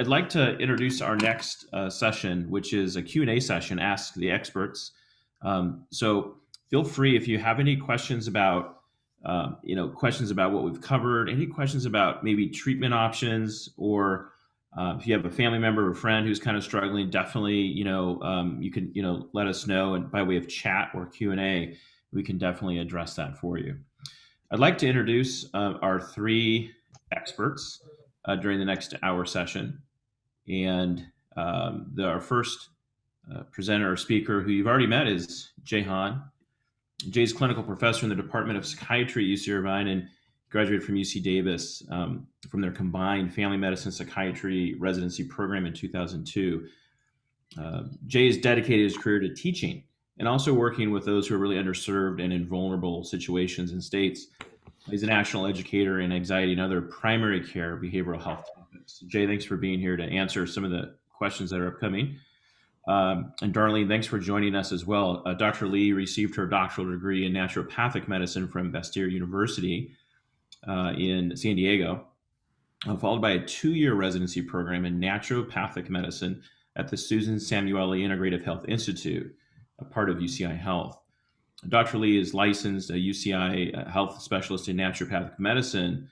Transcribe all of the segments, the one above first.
I'd like to introduce our next session, which is a Q&A session, Ask the Experts. So feel free if you have any questions about, questions about what we've covered, any questions about maybe treatment options, or if you have a family member or friend who's kind of struggling, definitely, you can, let us know. And by way of chat or Q&A, we can definitely address that for you. I'd like to introduce our three experts during the next hour session. And our first presenter or speaker, who you've already met, is Jay Han. Jay's clinical professor in the Department of Psychiatry at UC Irvine and graduated from UC Davis from their combined family medicine psychiatry residency program in 2002. Jay has dedicated his career to teaching and also working with those who are really underserved and in vulnerable situations and states. He's a national educator in anxiety and other primary care behavioral health topics. Jay, thanks for being here to answer some of the questions that are upcoming. And Darlene, thanks for joining us as well. Dr. Lee received her doctoral degree in naturopathic medicine from Bastyr University in San Diego, followed by a 2-year residency program in naturopathic medicine at the Susan Samueli Integrative Health Institute, a part of UCI Health. Dr. Lee is licensed a UCI health specialist in naturopathic medicine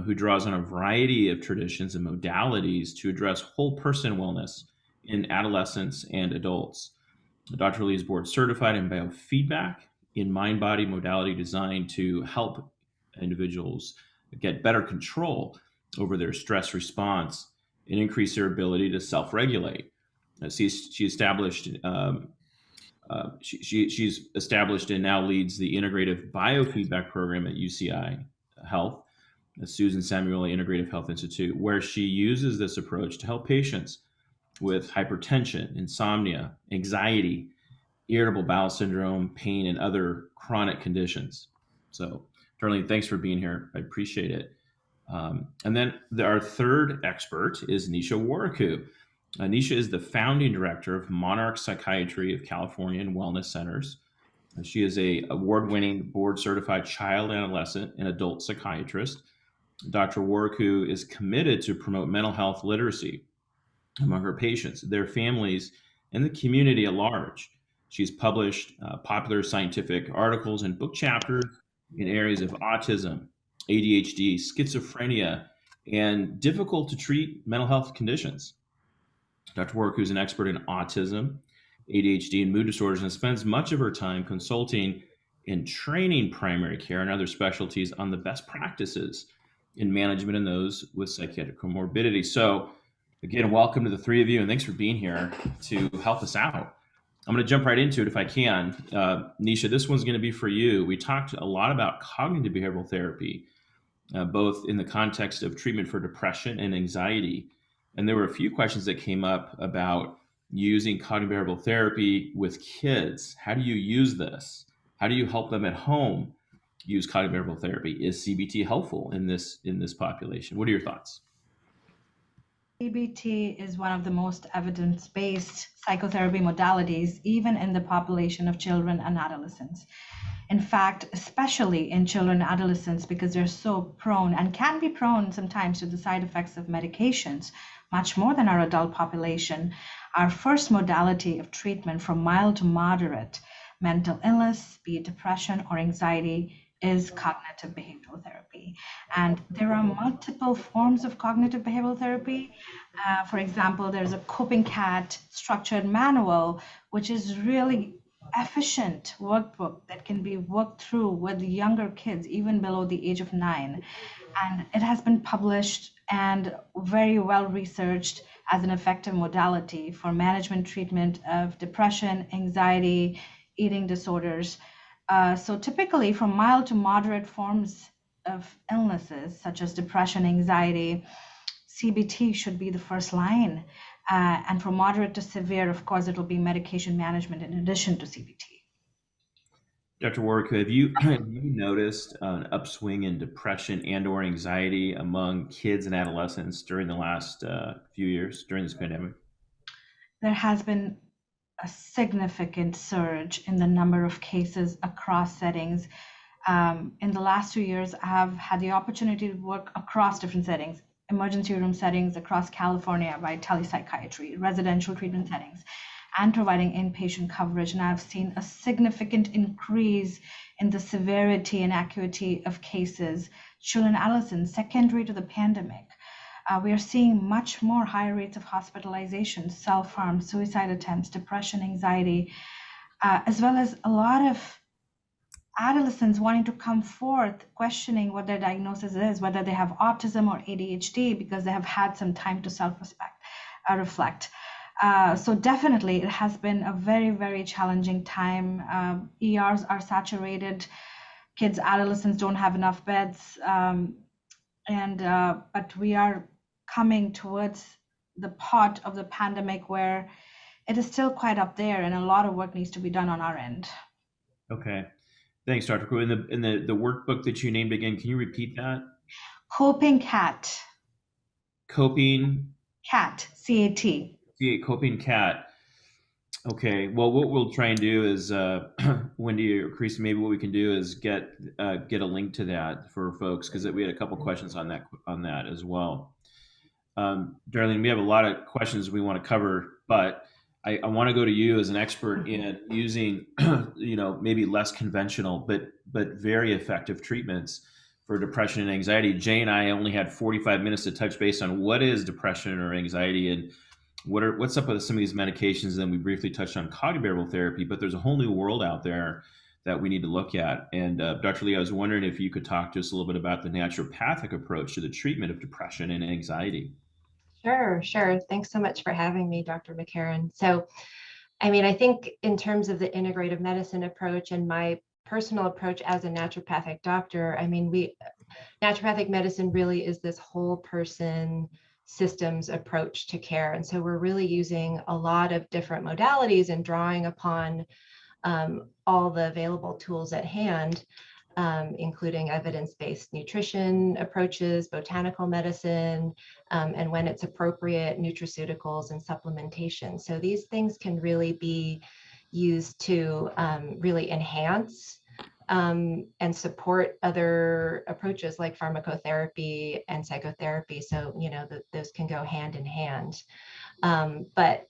who draws on a variety of traditions and modalities to address whole person wellness in adolescents and adults. Dr. Lee is board certified in biofeedback in mind-body modality designed to help individuals get better control over their stress response and increase their ability to self-regulate. She's established and now leads the Integrative Biofeedback Program at UCI Health, the Susan Samueli Integrative Health Institute, where she uses this approach to help patients with hypertension, insomnia, anxiety, irritable bowel syndrome, pain, and other chronic conditions. So, Darlene, thanks for being here. I appreciate it. And then our third expert is Nisha Waraku. Nisha is the founding director of Monarch Psychiatry of California and Wellness Centers. She is an award-winning board-certified child, adolescent, and adult psychiatrist. Dr. Waraku is committed to promote mental health literacy among her patients, their families, and the community at large. She's published popular scientific articles and book chapters in areas of autism, ADHD, schizophrenia, and difficult to treat mental health conditions. Dr. Waraku is an expert in autism, ADHD, and mood disorders, and spends much of her time consulting and training primary care and other specialties on the best practices in management in those with psychiatric comorbidity. So, again, welcome to the three of you, and thanks for being here to help us out. I'm going to jump right into it if I can. Nisha, this one's going to be for you. We talked a lot about cognitive behavioral therapy, both in the context of treatment for depression and anxiety. And there were a few questions that came up about using cognitive behavioral therapy with kids. How do you use this? How do you help them at home use cognitive behavioral therapy? Is CBT helpful in this population? What are your thoughts? CBT is one of the most evidence-based psychotherapy modalities, even in the population of children and adolescents. In fact, especially in children and adolescents, because they're so prone and can be prone sometimes to the side effects of medications, much more than our adult population. Our first modality of treatment for mild to moderate mental illness, be it depression or anxiety, is cognitive behavioral therapy. And there are multiple forms of cognitive behavioral therapy. For example, there's a Coping Cat structured manual, which is really efficient workbook that can be worked through with younger kids, even below the age of 9. And it has been published and very well researched as an effective modality for management treatment of depression, anxiety, eating disorders. So typically from mild to moderate forms of illnesses such as depression, anxiety, CBT should be the first line. And for moderate to severe, of course, it will be medication management in addition to CBT. Dr. Waraku, have you noticed an upswing in depression and or anxiety among kids and adolescents during the last few years during this pandemic? There has been a significant surge in the number of cases across settings. In the last 2 years, I have had the opportunity to work across different settings: emergency room settings across California by telepsychiatry, residential treatment settings, and providing inpatient coverage. And I've seen a significant increase in the severity and acuity of cases, children and adolescents, secondary to the pandemic. We are seeing much more higher rates of hospitalization, self-harm, suicide attempts, depression, anxiety, as well as a lot of adolescents wanting to come forth questioning what their diagnosis is, whether they have autism or ADHD, because they have had some time to reflect. So definitely it has been a very, very challenging time. ERs are saturated. Kids, adolescents don't have enough beds. But we are coming towards the part of the pandemic where it is still quite up there, and a lot of work needs to be done on our end. Okay. Thanks, Dr. Koo. In the workbook that you named again, can you repeat that? Coping CAT. Coping CAT, C-A-T. Coping CAT. Okay. Well, what we'll try and do is, Wendy or Christy, maybe what we can do is get a link to that for folks, because we had a couple questions on that as well. Darlene, we have a lot of questions we want to cover, but I want to go to you as an expert in using, maybe less conventional, but very effective treatments for depression and anxiety. Jay and I only had 45 minutes to touch base on what is depression or anxiety and what's up with some of these medications. And then we briefly touched on cognitive behavioral therapy, but there's a whole new world out there that we need to look at. And Dr. Lee, I was wondering if you could talk to us a little bit about the naturopathic approach to the treatment of depression and anxiety. Sure. Thanks so much for having me, Dr. McCarran. So, I think in terms of the integrative medicine approach and my personal approach as a naturopathic doctor, naturopathic medicine really is this whole person systems approach to care. And so we're really using a lot of different modalities and drawing upon all the available tools at hand, including evidence-based nutrition approaches, botanical medicine, and when it's appropriate, nutraceuticals and supplementation. So these things can really be used to really enhance and support other approaches like pharmacotherapy and psychotherapy. So, those can go hand in hand. But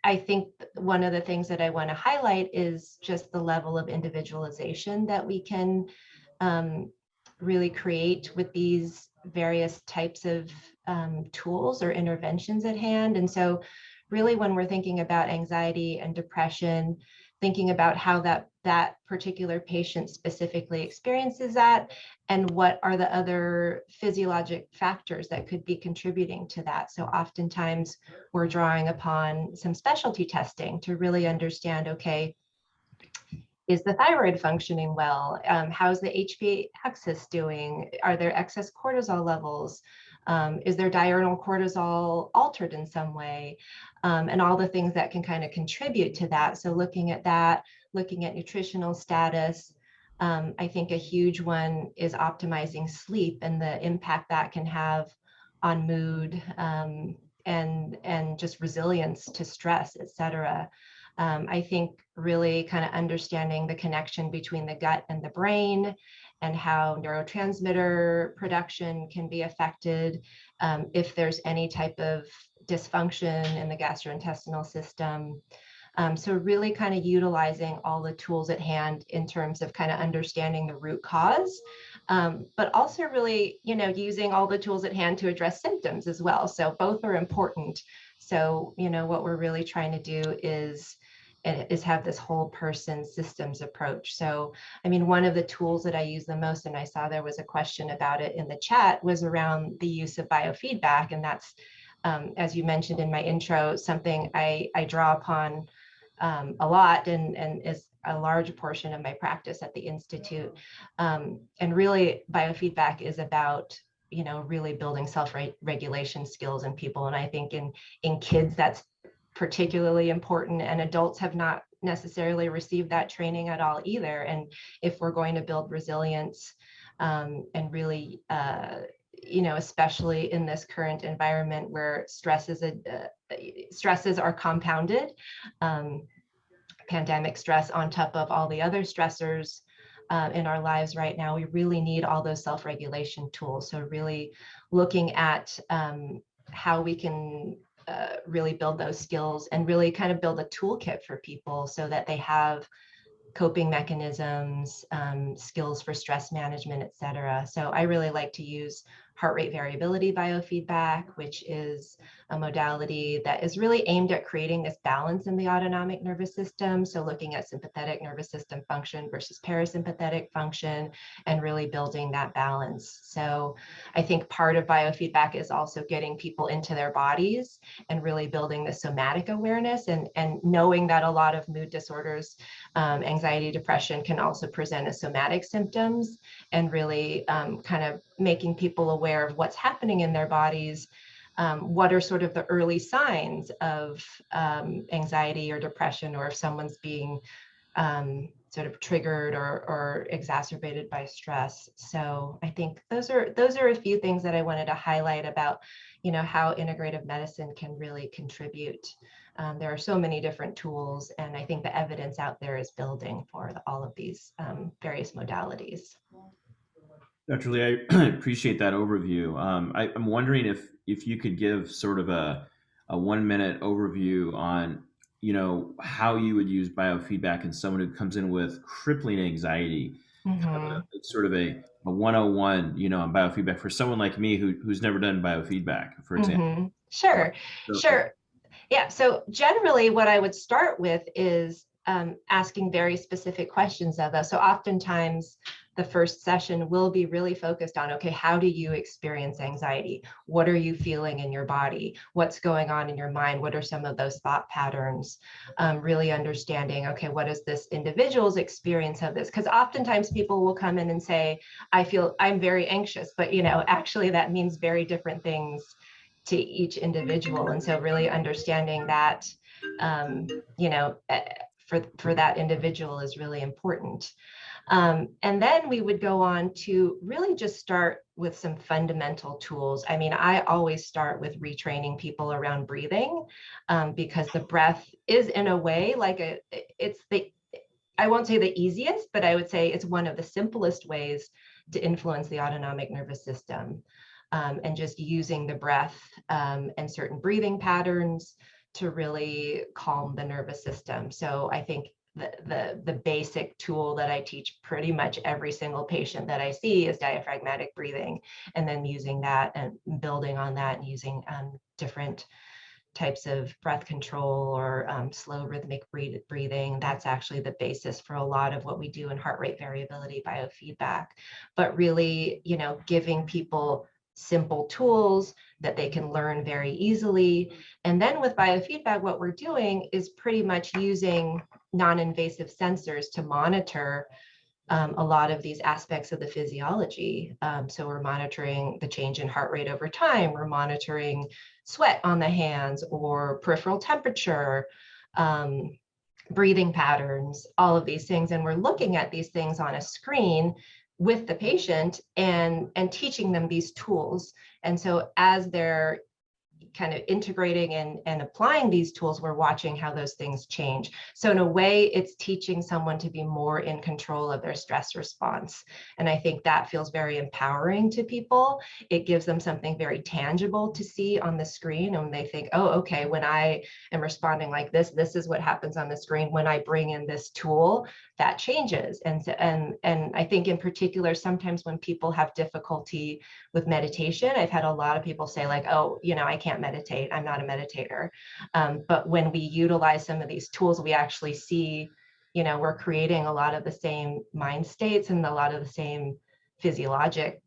I think one of the things that I want to highlight is just the level of individualization that we can really create with these various types of tools or interventions at hand. And so really when we're thinking about anxiety and depression, thinking about how that particular patient specifically experiences that, and what are the other physiologic factors that could be contributing to that. So oftentimes we're drawing upon some specialty testing to really understand, okay, is the thyroid functioning well? How's the HPA axis doing? Are there excess cortisol levels? Is their diurnal cortisol altered in some way? And all the things that can kind of contribute to that. So looking at that, looking at nutritional status, I think a huge one is optimizing sleep and the impact that can have on mood and just resilience to stress, et cetera. I think really kind of understanding the connection between the gut and the brain and how neurotransmitter production can be affected if there's any type of dysfunction in the gastrointestinal system. So really kind of utilizing all the tools at hand in terms of kind of understanding the root cause, but also really, using all the tools at hand to address symptoms as well. So both are important. So, what we're really trying to do is have this whole person systems approach. So, one of the tools that I use the most, and I saw there was a question about it in the chat, was around the use of biofeedback. And that's, as you mentioned in my intro, something I draw upon a lot and is a large portion of my practice at the Institute. And really biofeedback is about, really building self-regulation skills in people. And I think in kids, that's particularly important, and adults have not necessarily received that training at all either. And if we're going to build resilience and really, especially in this current environment where stresses are compounded, pandemic stress on top of all the other stressors, in our lives right now, we really need all those self-regulation tools. So really looking at how we can really build those skills and really kind of build a toolkit for people so that they have coping mechanisms, skills for stress management, et cetera. So I really like to use heart rate variability biofeedback, which is a modality that is really aimed at creating this balance in the autonomic nervous system. So looking at sympathetic nervous system function versus parasympathetic function and really building that balance. So I think part of biofeedback is also getting people into their bodies and really building the somatic awareness and knowing that a lot of mood disorders, anxiety, depression can also present as somatic symptoms, and really kind of making people aware of what's happening in their bodies. What are sort of the early signs of anxiety or depression, or if someone's being sort of triggered or exacerbated by stress. So I think those are a few things that I wanted to highlight about, how integrative medicine can really contribute. There are so many different tools, and I think the evidence out there is building for all of these various modalities. Dr. Lee, I appreciate that overview. I'm wondering if you could give sort of a 1 minute overview on how you would use biofeedback in someone who comes in with crippling anxiety, kind of Mm-hmm. sort of a 101 on biofeedback for someone like me who's never done biofeedback, for example. Mm-hmm. Sure, So, sure. Yeah, so generally what I would start with is asking very specific questions of us. So oftentimes the first session will be really focused on, okay, how do you experience anxiety? What are you feeling in your body? What's going on in your mind? What are some of those thought patterns? Really understanding, okay, what is this individual's experience of this? Because oftentimes people will come in and say, I'm very anxious, but actually that means very different things to each individual. And so really understanding that, for that individual is really important. And then we would go on to really just start with some fundamental tools. I mean, I always start with retraining people around breathing, because the breath is in a way I won't say the easiest, but I would say it's one of the simplest ways to influence the autonomic nervous system. And just using the breath and certain breathing patterns to really calm the nervous system. So I think the basic tool that I teach pretty much every single patient that I see is diaphragmatic breathing, and then using that and building on that and using different types of breath control or slow rhythmic breathing. That's actually the basis for a lot of what we do in heart rate variability biofeedback. But really, giving people simple tools that they can learn very easily. And then with biofeedback, what we're doing is pretty much using non-invasive sensors to monitor a lot of these aspects of the physiology. So we're monitoring the change in heart rate over time. We're monitoring sweat on the hands or peripheral temperature, breathing patterns, all of these things. And we're looking at these things on a screen with the patient and teaching them these tools. And so as they're kind of integrating and applying these tools, we're watching how those things change. So in a way, it's teaching someone to be more in control of their stress response. And I think that feels very empowering to people. It gives them something very tangible to see on the screen. And they think, oh, okay, when I am responding like this is what happens on the screen. When I bring in this tool, that changes. And I think in particular, sometimes when people have difficulty with meditation, I've had a lot of people say like, oh, I can't meditate. I'm not a meditator. But when we utilize some of these tools, we actually see, we're creating a lot of the same mind states and a lot of the same physiologic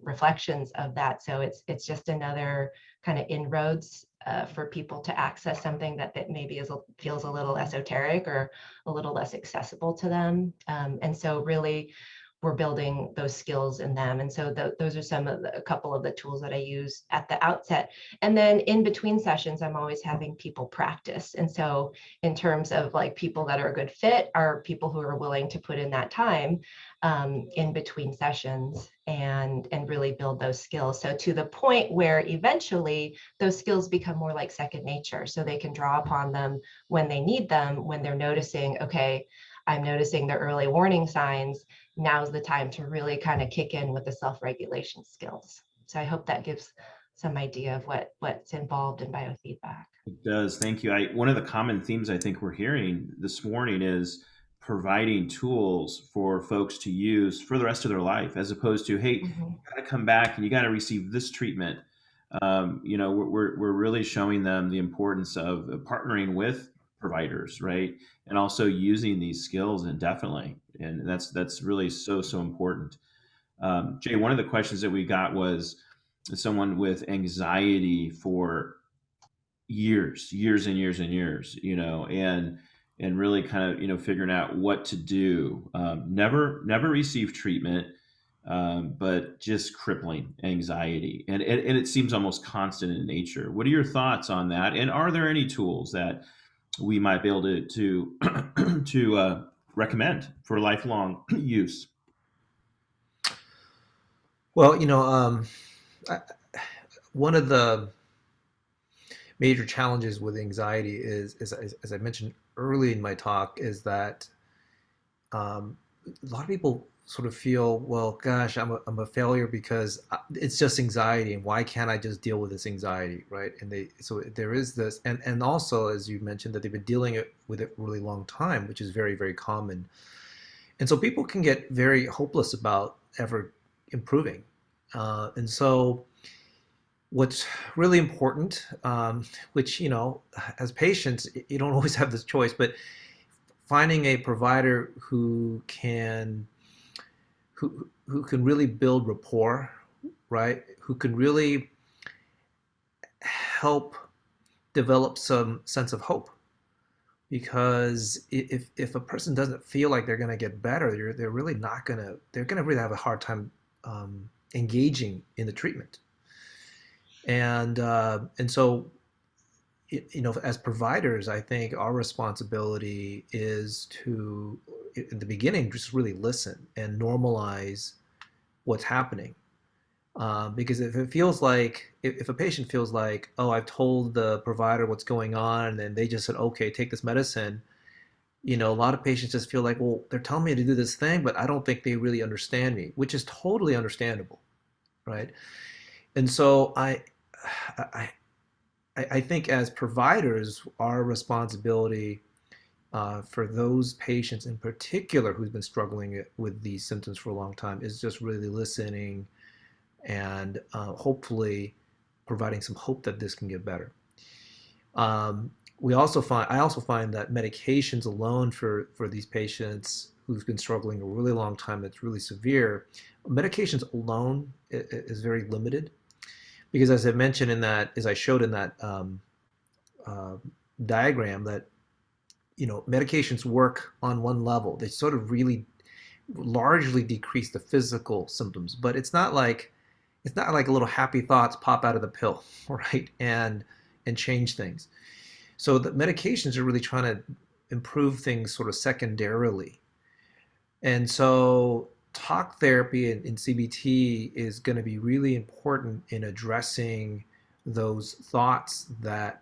reflections of that. So it's just another kind of inroads for people to access something that maybe feels a little esoteric or a little less accessible to them. And so really, we're building those skills in them. And so those are a couple of the tools that I use at the outset. And then in between sessions, I'm always having people practice. And so in terms of like people that are a good fit are people who are willing to put in that time in between sessions and really build those skills. So to the point where eventually those skills become more like second nature. So they can draw upon them when they need them, when they're noticing, okay, I'm noticing the early warning signs. now's the time to really kind of kick in with the self-regulation skills. So I hope that gives some idea of what's involved in biofeedback. It does. Thank you. One of the common themes I think we're hearing this morning is providing tools for folks to use for the rest of their life, as opposed to, hey, you Mhm. got to come back and you got to receive this treatment. We're really showing them the importance of partnering with providers, right, and also using these skills indefinitely, and that's really so important. Jay, one of the questions that we got was someone with anxiety for years and years and years, and really kind of, figuring out what to do. Never receive treatment, but just crippling anxiety. And it seems almost constant in nature. What are your thoughts on that? And are there any tools that we might be able to to recommend for lifelong use? Well, I, one of the major challenges with anxiety is, as I mentioned early in my talk, is that a lot of people sort of feel, well, gosh, I'm a failure because it's just anxiety, and why can't I just deal with this anxiety, right? So there is this, and also, as you mentioned, that they've been dealing with it a really long time, which is very, very common. And so people can get very hopeless about ever improving. And so what's really important, which, as patients, you don't always have this choice, but finding a provider who can really build rapport, right? Who can really help develop some sense of hope. Because if a person doesn't feel like they're going to get better, they're really not going to, they're going to really have a hard time engaging in the treatment. And so, as providers, I think our responsibility is to, in the beginning, just really listen and normalize what's happening. Because if it feels like, if a patient feels like, oh, I've told the provider what's going on, and then they just said, okay, take this medicine, a lot of patients just feel like, well, they're telling me to do this thing, but I don't think they really understand me, which is totally understandable, right? And so I think as providers, our responsibility for those patients in particular who's been struggling with these symptoms for a long time is just really listening and hopefully providing some hope that this can get better. I also find that medications alone for these patients who've been struggling a really long time, that's really severe, medications alone is very limited. Because as I mentioned as I showed in that diagram, that medications work on one level. They sort of really largely decrease the physical symptoms, but it's not like a little happy thoughts pop out of the pill, right? And change things. So the medications are really trying to improve things sort of secondarily. And so talk therapy in CBT is going to be really important in addressing those thoughts that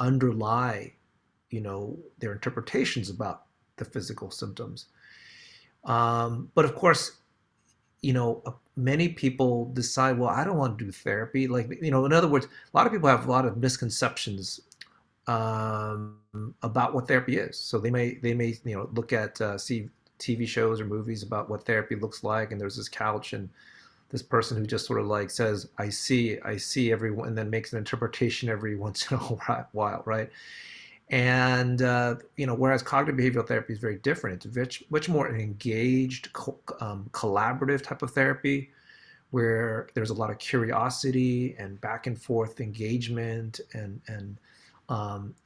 underlie, their interpretations about the physical symptoms. But of course, many people decide, well, I don't want to do therapy. Like, in other words, a lot of people have a lot of misconceptions about what therapy is. So they may look at see TV shows or movies about what therapy looks like, and there's this couch and this person who just sort of like says, I see everyone, and then makes an interpretation every once in a while, right? And whereas cognitive behavioral therapy is very different. It's much more an engaged, collaborative type of therapy, where there's a lot of curiosity and back and forth engagement and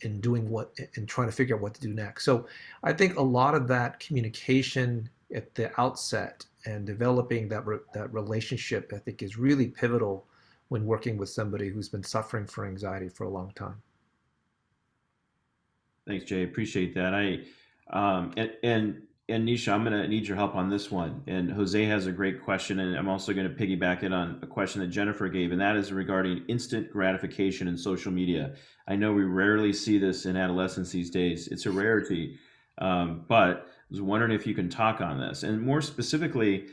in doing and trying to figure out what to do next. So I think a lot of that communication at the outset and developing that relationship, I think, is really pivotal when working with somebody who's been suffering from anxiety for a long time. Thanks, Jay. Appreciate that. And Nisha, I'm going to need your help on this one. And Jose has a great question, and I'm also going to piggyback it on a question that Jennifer gave, and that is regarding instant gratification in social media. I know we rarely see this in adolescents these days. It's a rarity, but was wondering if you can talk on this, and more specifically,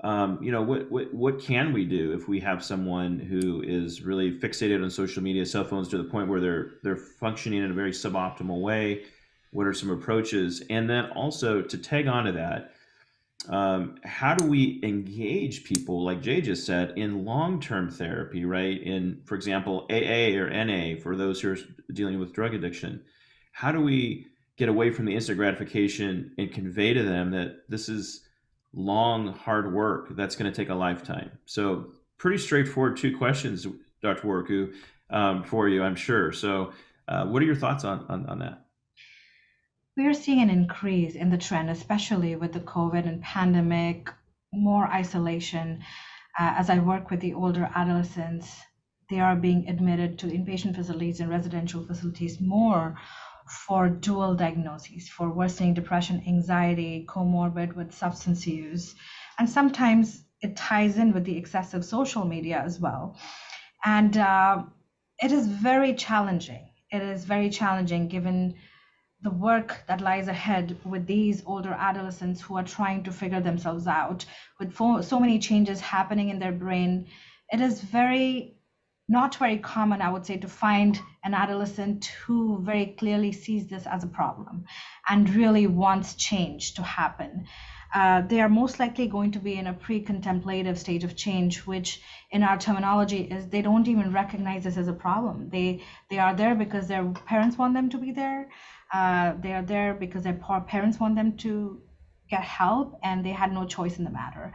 what can we do if we have someone who is really fixated on social media, cell phones, to the point where they're functioning in a very suboptimal way? What are some approaches? And then also, to tag onto that, how do we engage people, like Jay just said, in long-term therapy, right? In, for example, AA or NA for those who are dealing with drug addiction. How do we get away from the instant gratification and convey to them that this is long, hard work that's going to take a lifetime? So, pretty straightforward two questions, Dr. Warku, for you, I'm sure. So, what are your thoughts on that? We are seeing an increase in the trend, especially with the COVID and pandemic, more isolation. As I work with the older adolescents, they are being admitted to inpatient facilities and residential facilities more for dual diagnoses, for worsening depression, anxiety, comorbid with substance use. And sometimes it ties in with the excessive social media as well. And it is very challenging. It is very challenging given the work that lies ahead with these older adolescents who are trying to figure themselves out with so many changes happening in their brain. It is not very common, I would say, to find an adolescent who very clearly sees this as a problem and really wants change to happen. They are most likely going to be in a pre-contemplative stage of change, which in our terminology is they don't even recognize this as a problem. They are there because their parents want them to be there. They are there because their parents want them to get help, and they had no choice in the matter.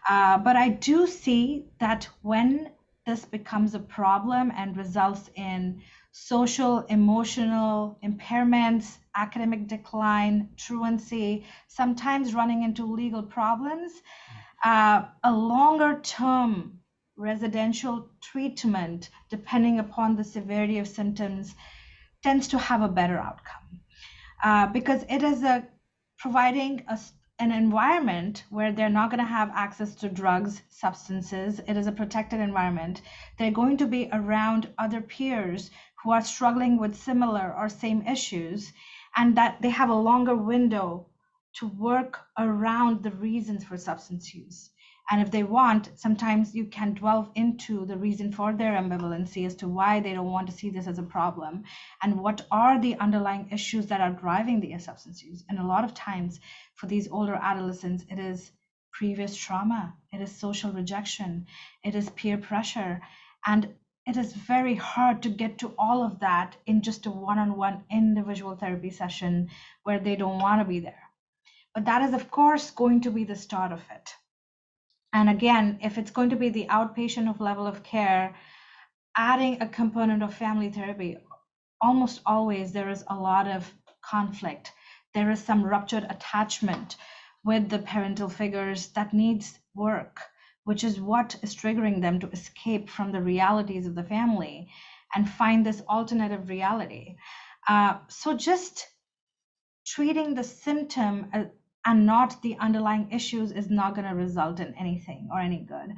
But I do see that when this becomes a problem and results in social, emotional impairments, academic decline, truancy, sometimes running into legal problems, a longer term residential treatment, depending upon the severity of symptoms, tends to have a better outcome, because it is providing an environment where they're not going to have access to drugs, substances. It is a protected environment. They're going to be around other peers who are struggling with similar or same issues, and that they have a longer window to work around the reasons for substance use. And if they want, sometimes you can delve into the reason for their ambivalency as to why they don't want to see this as a problem, and what are the underlying issues that are driving the substance use. And a lot of times for these older adolescents, it is previous trauma, it is social rejection, it is peer pressure. And it is very hard to get to all of that in just a one-on-one individual therapy session where they don't want to be there. But that is, of course, going to be the start of it. And again, if it's going to be the outpatient of level of care, adding a component of family therapy, almost always there is a lot of conflict. There is some ruptured attachment with the parental figures that needs work, which is what is triggering them to escape from the realities of the family and find this alternative reality. So just treating the symptom and not the underlying issues is not going to result in anything or any good.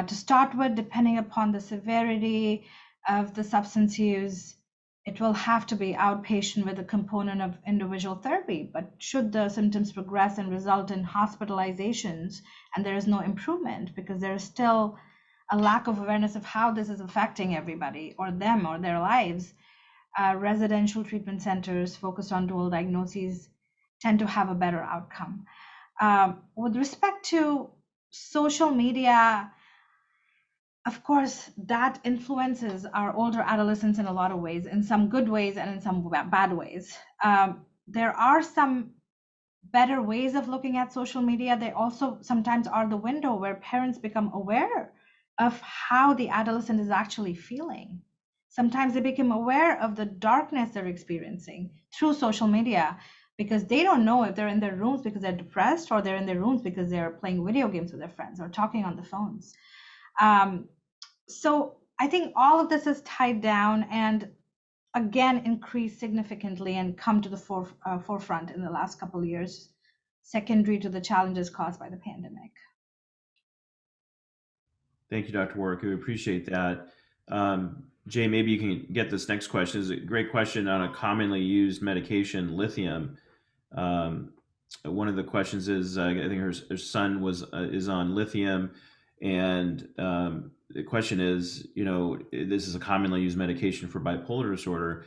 To start with, depending upon the severity of the substance use, it will have to be outpatient with a component of individual therapy. But should the symptoms progress and result in hospitalizations and there is no improvement because there is still a lack of awareness of how this is affecting everybody or them or their lives, residential treatment centers focused on dual diagnoses tend to have a better outcome. With respect to social media, of course, that influences our older adolescents in a lot of ways, in some good ways and in some bad ways. There are some better ways of looking at social media. They also sometimes are the window where parents become aware of how the adolescent is actually feeling. Sometimes they become aware of the darkness they're experiencing through social media, because they don't know if they're in their rooms because they're depressed or they're in their rooms because they're playing video games with their friends or talking on the phones. So I think all of this is tied down and again increased significantly and come to the forefront in the last couple of years, secondary to the challenges caused by the pandemic. Thank you, Dr. Warwick. We appreciate that. Jay, maybe you can get this next question. It's a great question on a commonly used medication, lithium. one of the questions is, I think her son is on lithium, and the question is, this is a commonly used medication for bipolar disorder.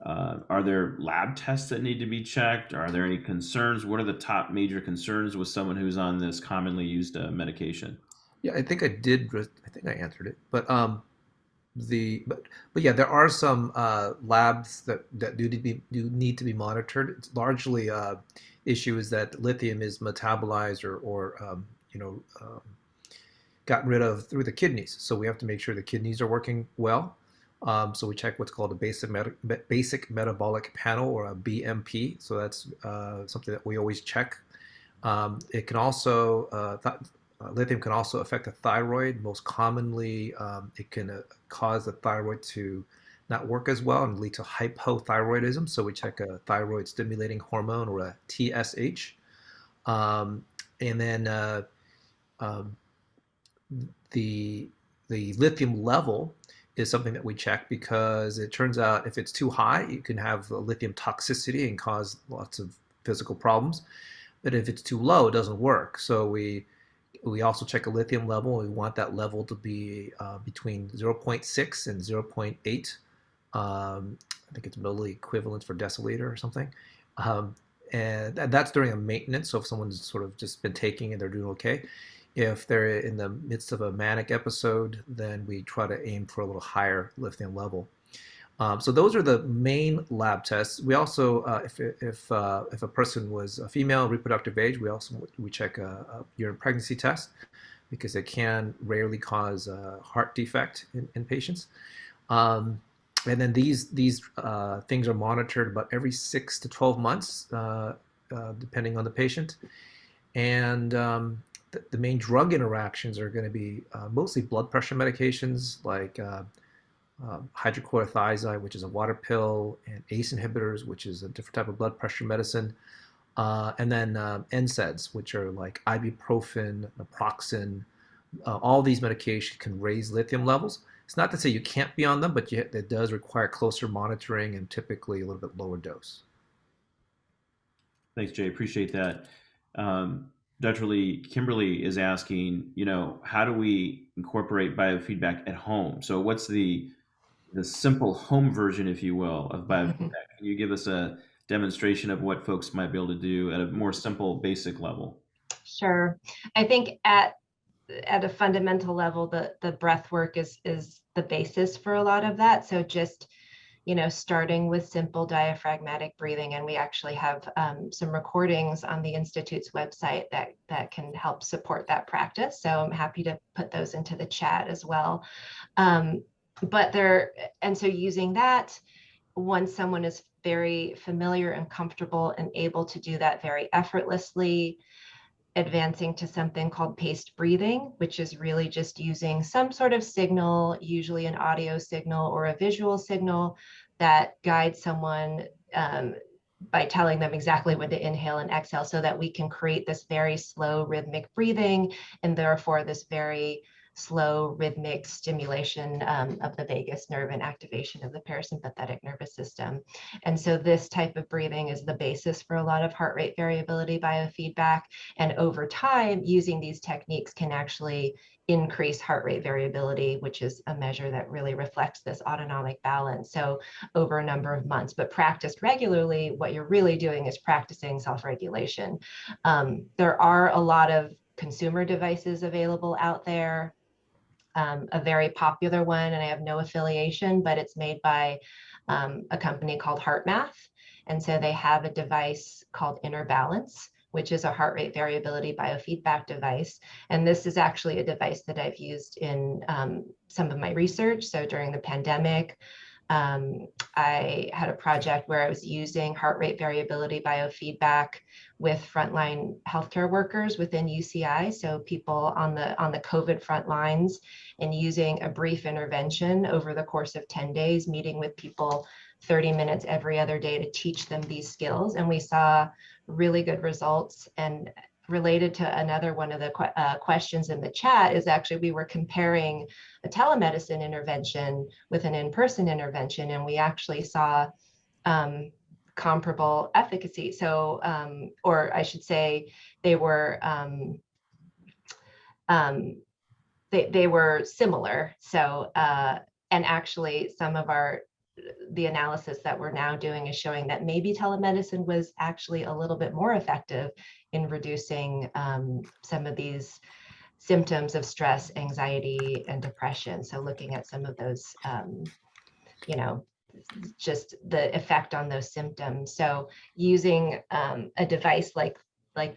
Are there lab tests that need to be checked? Are there any concerns? What are the top major concerns with someone who's on this commonly used medication? Yeah, I think I did. I think I answered it, but but yeah, there are some labs that do need to be monitored. It's largely issue is that lithium is metabolized or gotten rid of through the kidneys. So we have to make sure the kidneys are working well. So we check what's called a basic metabolic panel, or a BMP. So that's something that we always check. It can also lithium can also affect the thyroid. Most commonly, it can cause the thyroid to not work as well and lead to hypothyroidism. So we check a thyroid stimulating hormone, or a TSH. And then the lithium level is something that we check, because it turns out if it's too high, you can have lithium toxicity and cause lots of physical problems. But if it's too low, it doesn't work. So we also check a lithium level. We want that level to be between 0.6 and 0.8. I think it's milliliter equivalents for deciliter or something. And that's during a maintenance. So if someone's sort of just been taking and they're doing okay. If they're in the midst of a manic episode, then we try to aim for a little higher lithium level. So those are the main lab tests. We also, if a person was a female, reproductive age, we check a urine pregnancy test, because it can rarely cause a heart defect in patients. And then these things are monitored about every 6 to 12 months, depending on the patient. And the main drug interactions are going to be mostly blood pressure medications, like hydrochlorothiazide, which is a water pill, and ACE inhibitors, which is a different type of blood pressure medicine, and then NSAIDs, which are like ibuprofen, naproxen. All these medications can raise lithium levels. It's not to say you can't be on them, but it does require closer monitoring and typically a little bit lower dose. Thanks, Jay. Appreciate that. Dr. Lee, Kimberly is asking, how do we incorporate biofeedback at home? So what's the simple home version, if you will, of biofeedback? Can you give us a demonstration of what folks might be able to do at a more simple, basic level? Sure. I think at a fundamental level, the breath work is the basis for a lot of that. So just, starting with simple diaphragmatic breathing, and we actually have some recordings on the Institute's website that can help support that practice. So I'm happy to put those into the chat as well. So using that, once someone is very familiar and comfortable and able to do that very effortlessly, advancing to something called paced breathing, which is really just using some sort of signal, usually an audio signal or a visual signal, that guides someone by telling them exactly when to inhale and exhale, so that we can create this very slow rhythmic breathing, and therefore this very slow rhythmic stimulation of the vagus nerve and activation of the parasympathetic nervous system. And so this type of breathing is the basis for a lot of heart rate variability biofeedback. And over time, using these techniques can actually increase heart rate variability, which is a measure that really reflects this autonomic balance. So over a number of months, but practiced regularly, what you're really doing is practicing self-regulation. There are a lot of consumer devices available out there. A very popular one, and I have no affiliation, but it's made by a company called HeartMath. And so they have a device called Inner Balance, which is a heart rate variability biofeedback device. And this is actually a device that I've used in some of my research. So during the pandemic, I had a project where I was using heart rate variability biofeedback with frontline healthcare workers within UCI, so people on the COVID front lines, and using a brief intervention over the course of 10 days, meeting with people 30 minutes every other day to teach them these skills. And we saw really good results. And related to another one of the questions in the chat is actually we were comparing a telemedicine intervention with an in-person intervention, and we actually saw comparable efficacy. So, or I should say, they were they were similar. So, and actually, some of the analysis that we're now doing is showing that maybe telemedicine was actually a little bit more effective in reducing some of these symptoms of stress, anxiety, and depression. So looking at some of those, you know, just the effect on those symptoms. So using a device like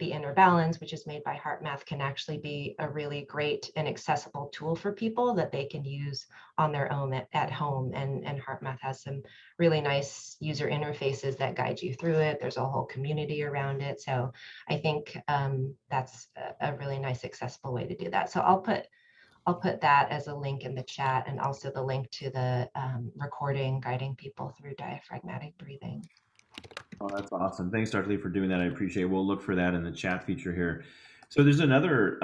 the Inner Balance, which is made by HeartMath, can actually be a really great and accessible tool for people that they can use on their own at home. And HeartMath has some really nice user interfaces that guide you through it. There's a whole community around it. So I think that's a really nice, accessible way to do that. So I'll put that as a link in the chat, and also the link to the recording guiding people through diaphragmatic breathing. Oh, that's awesome. Thanks, Dr. Lee, for doing that. I appreciate it. We'll look for that in the chat feature here. So there's another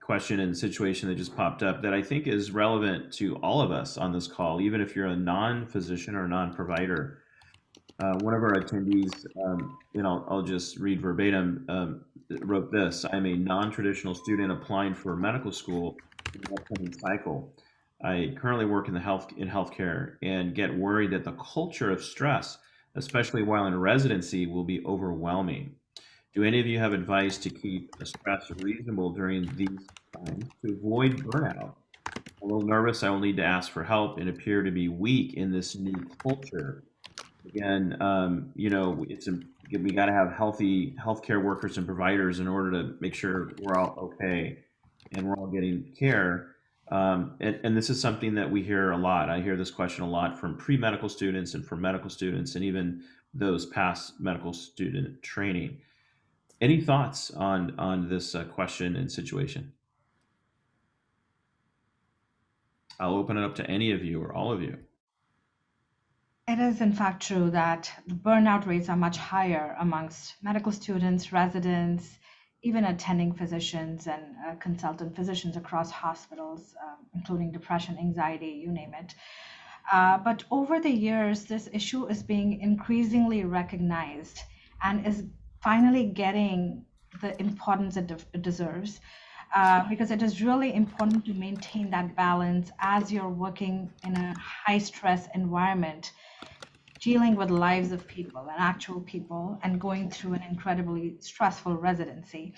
question and situation that just popped up that I think is relevant to all of us on this call, even if you're a non-physician or non-provider. One of our attendees, I'll just read verbatim, wrote this: I'm a non-traditional student applying for medical school in the upcoming cycle. I currently work in healthcare and get worried that the culture of stress, especially while in residency, will be overwhelming. Do any of you have advice to keep the stress reasonable during these times to avoid burnout? I'm a little nervous. I will need to ask for help and appear to be weak in this new culture. Again, we got to have healthy healthcare workers and providers in order to make sure we're all okay and we're all getting care. And this is something that we hear a lot. I hear this question a lot from pre-medical students and from medical students and even those past medical student training. Any thoughts on this question and situation? I'll open it up to any of you or all of you. It is in fact true that the burnout rates are much higher amongst medical students, residents, even attending physicians and consultant physicians across hospitals, including depression, anxiety, you name it. But over the years, this issue is being increasingly recognized and is finally getting the importance it deserves. Because it is really important to maintain that balance as you're working in a high stress environment, dealing with lives of people and actual people and going through an incredibly stressful residency.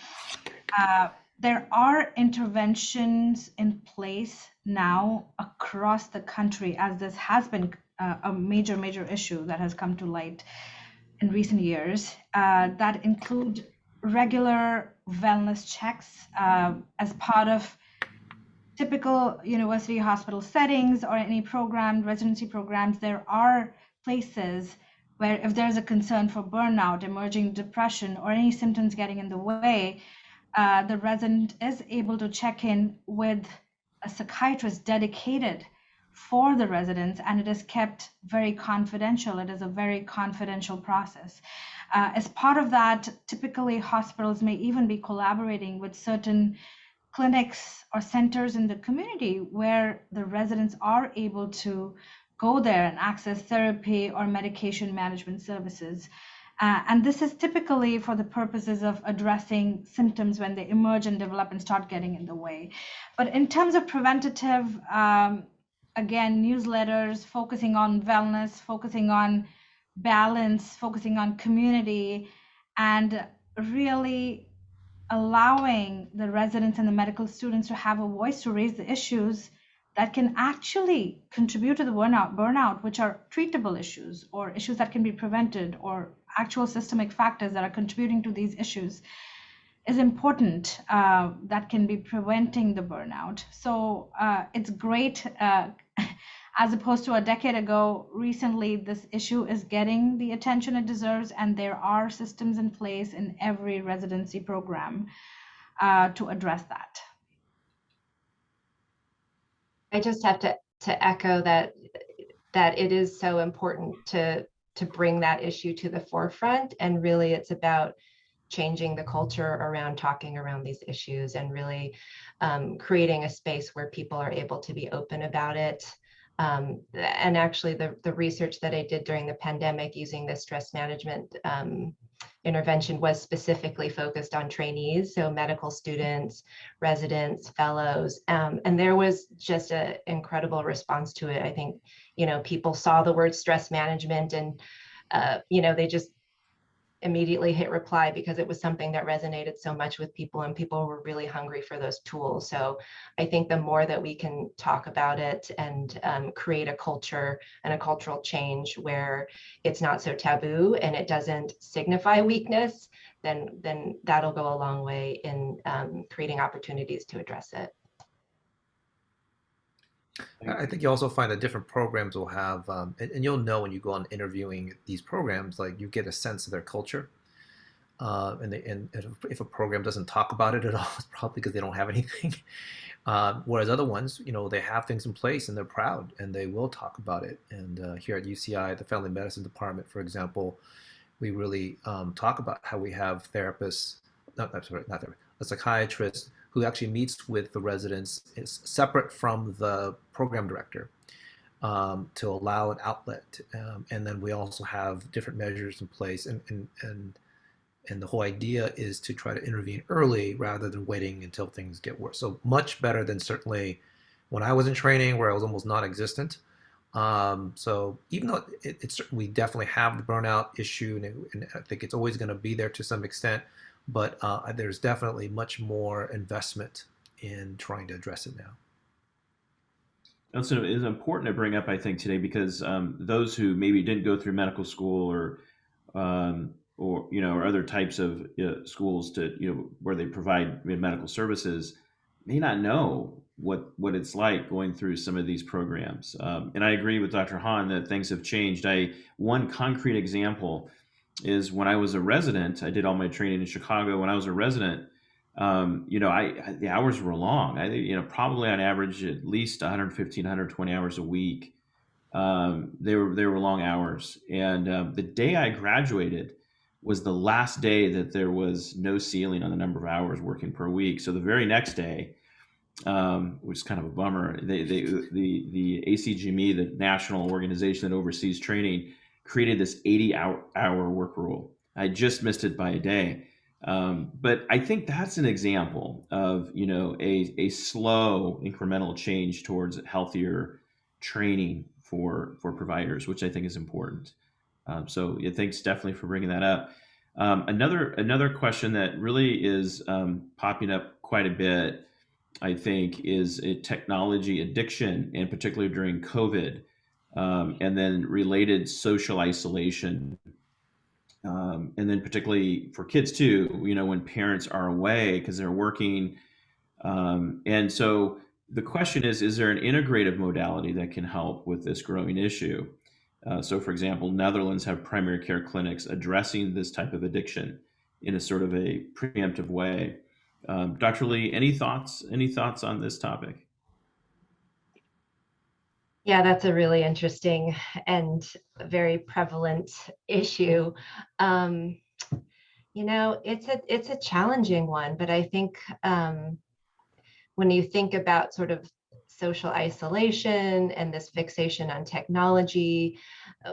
There are interventions in place now across the country, as this has been a major issue that has come to light in recent years, that include regular wellness checks as part of typical university hospital settings or any program, residency programs. There are places where if there's a concern for burnout, emerging depression, or any symptoms getting in the way, the resident is able to check in with a psychiatrist dedicated for the residents, and it is kept very confidential. It is a very confidential process. As part of that, typically hospitals may even be collaborating with certain clinics or centers in the community where the residents are able to go there and access therapy or medication management services. And this is typically for the purposes of addressing symptoms when they emerge and develop and start getting in the way. But in terms of preventative, again, newsletters focusing on wellness, focusing on balance, focusing on community, and really allowing the residents and the medical students to have a voice to raise the issues that can actually contribute to the burnout, which are treatable issues or issues that can be prevented, or actual systemic factors that are contributing to these issues, is important, that can be preventing the burnout. So it's great, as opposed to a decade ago. Recently, this issue is getting the attention it deserves, and there are systems in place in every residency program to address that. I just have to echo that it is so important to bring that issue to the forefront, and really it's about changing the culture around talking around these issues, and really creating a space where people are able to be open about it, And actually the research that I did during the pandemic using the stress management intervention was specifically focused on trainees, so medical students, residents, fellows, and there was just an incredible response to it. I think, people saw the word stress management and, they just immediately hit reply because it was something that resonated so much with people, and people were really hungry for those tools. So I think the more that we can talk about it and create a culture and a cultural change where it's not so taboo and it doesn't signify weakness, then that'll go a long way in creating opportunities to address it. I think you also find that different programs will have, and you'll know when you go on interviewing these programs, like you get a sense of their culture. And if a program doesn't talk about it at all, it's probably because they don't have anything. Whereas other ones, they have things in place and they're proud and they will talk about it. And here at UCI, the Family Medicine Department, for example, we really talk about how we have therapists, not therapists, a psychiatrist who actually meets with the residents, is separate from the program director, to allow an outlet. And then we also have different measures in place, and the whole idea is to try to intervene early rather than waiting until things get worse. So much better than certainly when I was in training, where I was almost non-existent. So even though we definitely have the burnout issue, and I think it's always going to be there to some extent, but there's definitely much more investment in trying to address it now. And so it's important to bring up, I think, today, because those who maybe didn't go through medical school or other types of schools to where they provide medical services may not know what it's like going through some of these programs. And I agree with Dr. Hahn that things have changed. One concrete example is when I was a resident. I did all my training in Chicago. When I was a resident, the hours were long. Probably on average at least 115, 120 hours a week. They were long hours. And the day I graduated was the last day that there was no ceiling on the number of hours working per week. So the very next day, which is kind of a bummer, the ACGME, the national organization that oversees training, created this 80-hour work rule. I just missed it by a day. But I think that's an example of a slow incremental change towards healthier training for providers, which I think is important. So yeah, thanks definitely for bringing that up. Another question that really is popping up quite a bit, I think, is a technology addiction, and particularly during COVID, and then related social isolation. And then particularly for kids too, when parents are away because they're working. And so the question is there an integrative modality that can help with this growing issue? So for example, Netherlands have primary care clinics addressing this type of addiction in a sort of a preemptive way. Dr. Lee, any thoughts on this topic? Yeah, that's a really interesting and very prevalent issue. It's a challenging one, but I think when you think about sort of social isolation and this fixation on technology,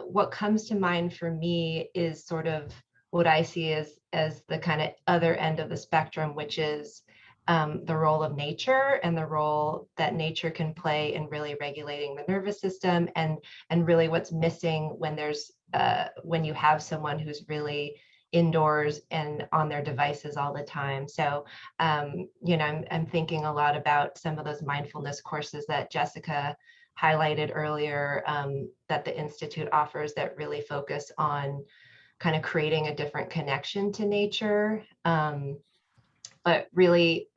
what comes to mind for me is sort of what I see as the kind of other end of the spectrum, which is the role of nature and the role that nature can play in really regulating the nervous system, and really what's missing when you have someone who's really indoors and on their devices all the time. So, I'm thinking a lot about some of those mindfulness courses that Jessica highlighted earlier, that the Institute offers, that really focus on kind of creating a different connection to nature. But really,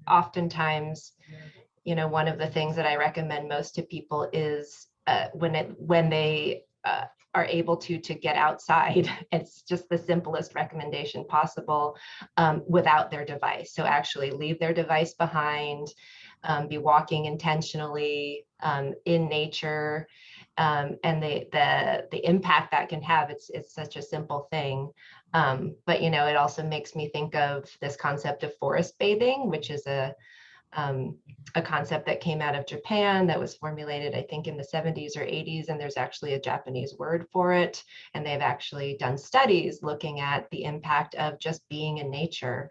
oftentimes, one of the things that I recommend most to people is when they are able to get outside. It's just the simplest recommendation possible, without their device. So actually leave their device behind, be walking intentionally in nature, and the impact that can have. It's such a simple thing. But it also makes me think of this concept of forest bathing, which is a a concept that came out of Japan that was formulated, I think, in the 70s or 80s, and there's actually a Japanese word for it. And they've actually done studies looking at the impact of just being in nature.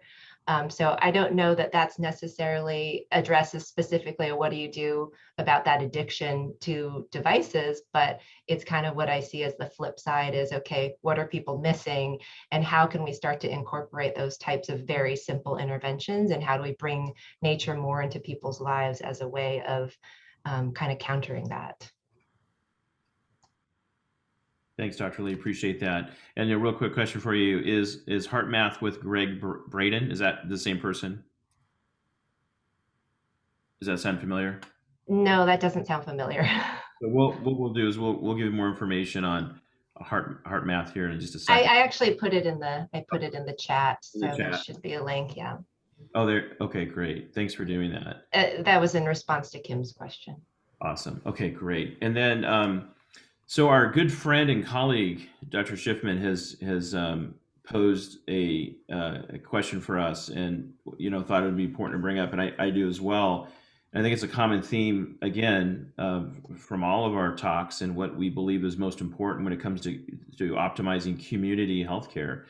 So I don't know that that's necessarily addresses specifically what do you do about that addiction to devices, but it's kind of what I see as the flip side is, okay, what are people missing and how can we start to incorporate those types of very simple interventions, and how do we bring nature more into people's lives as a way of kind of countering that. Thanks, Dr. Lee. Appreciate that. And a real quick question for you is Heart Math with Greg Braden, is that the same person? Does that sound familiar? No, that doesn't sound familiar. So what we'll do is we'll give you more information on Heart Math here in just a I second. actually put it in the chat, In so the there chat. should be a link. Yeah. Oh, there. Okay, great. Thanks for doing that. That was in response to Kim's question. Awesome. Okay, great. And then, so our good friend and colleague, Dr. Schiffman, has posed a question for us, and thought it would be important to bring up, and I do as well. And I think it's a common theme again from all of our talks, and what we believe is most important when it comes to optimizing community healthcare.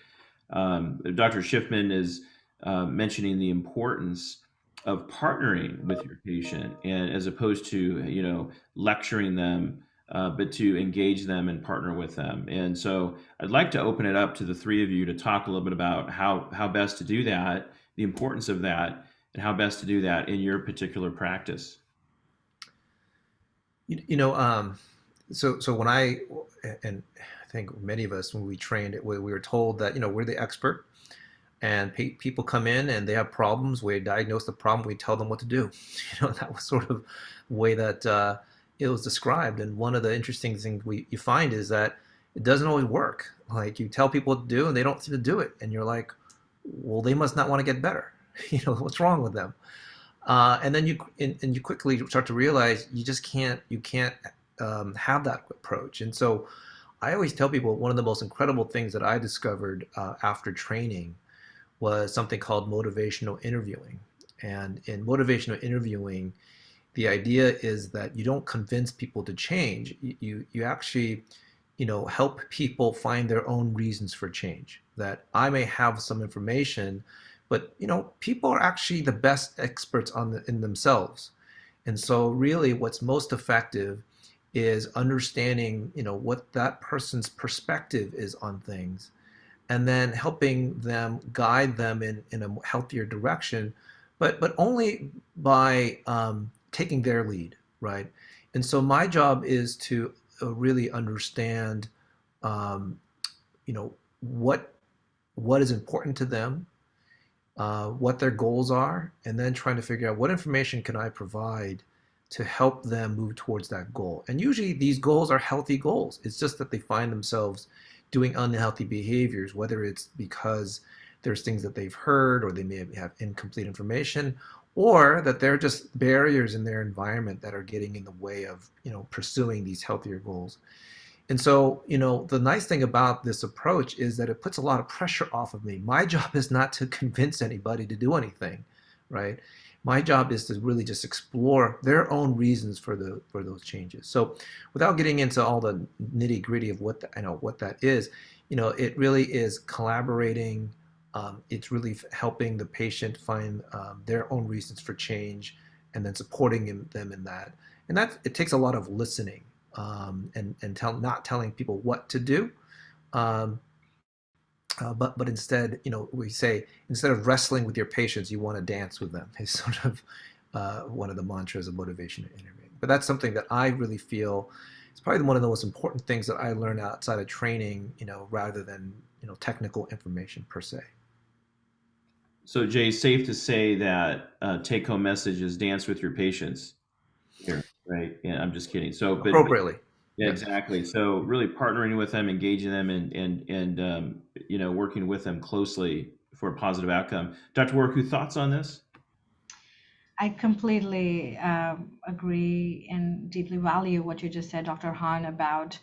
Dr. Schiffman is mentioning the importance of partnering with your patient, and as opposed to lecturing them, but to engage them and partner with them. And so I'd like to open it up to the three of you to talk a little bit about how best to do that, the importance of that, and how best to do that in your particular practice. So when I think many of us, when we trained, we were told that we're the expert, and people come in and they have problems. We diagnose the problem. We tell them what to do. That was sort of the way that it was described. And one of the interesting things you find is that it doesn't always work. Like, you tell people what to do and they don't seem to do it, and you're like, well, they must not want to get better. What's wrong with them? And then you quickly start to realize you can't have that approach. And so I always tell people, one of the most incredible things that I discovered after training was something called motivational interviewing. And in motivational interviewing, the idea is that you don't convince people to change. You actually help people find their own reasons for change. That I may have some information, but people are actually the best experts in themselves. And so really what's most effective is understanding what that person's perspective is on things, and then helping them, guide them in a healthier direction, but only by taking their lead, right? And so my job is to really understand what is important to them, what their goals are, and then trying to figure out what information can I provide to help them move towards that goal. And usually these goals are healthy goals. It's just that they find themselves doing unhealthy behaviors, whether it's because there's things that they've heard, or they may have incomplete information, or that they're just barriers in their environment that are getting in the way of pursuing these healthier goals. And so, the nice thing about this approach is that it puts a lot of pressure off of me. My job is not to convince anybody to do anything, right? My job is to really just explore their own reasons for those changes. So, without getting into all the nitty gritty of what that is, it really is collaborating. It's really helping the patient find their own reasons for change, and then supporting them in that. And it takes a lot of listening, not telling people what to do, but instead, we say, instead of wrestling with your patients, you want to dance with them. Is sort of one of the mantras of motivation and interviewing. But that's something that I really feel is probably one of the most important things that I learned outside of training, rather than technical information per se. So Jay, safe to say that take-home message is dance with your patients here, right? Yeah, I'm just kidding. So, appropriately. Yeah, exactly. So really partnering with them, engaging them, and working with them closely for a positive outcome. Dr. Warku, thoughts on this? I completely agree and deeply value what you just said, Dr. Hahn, about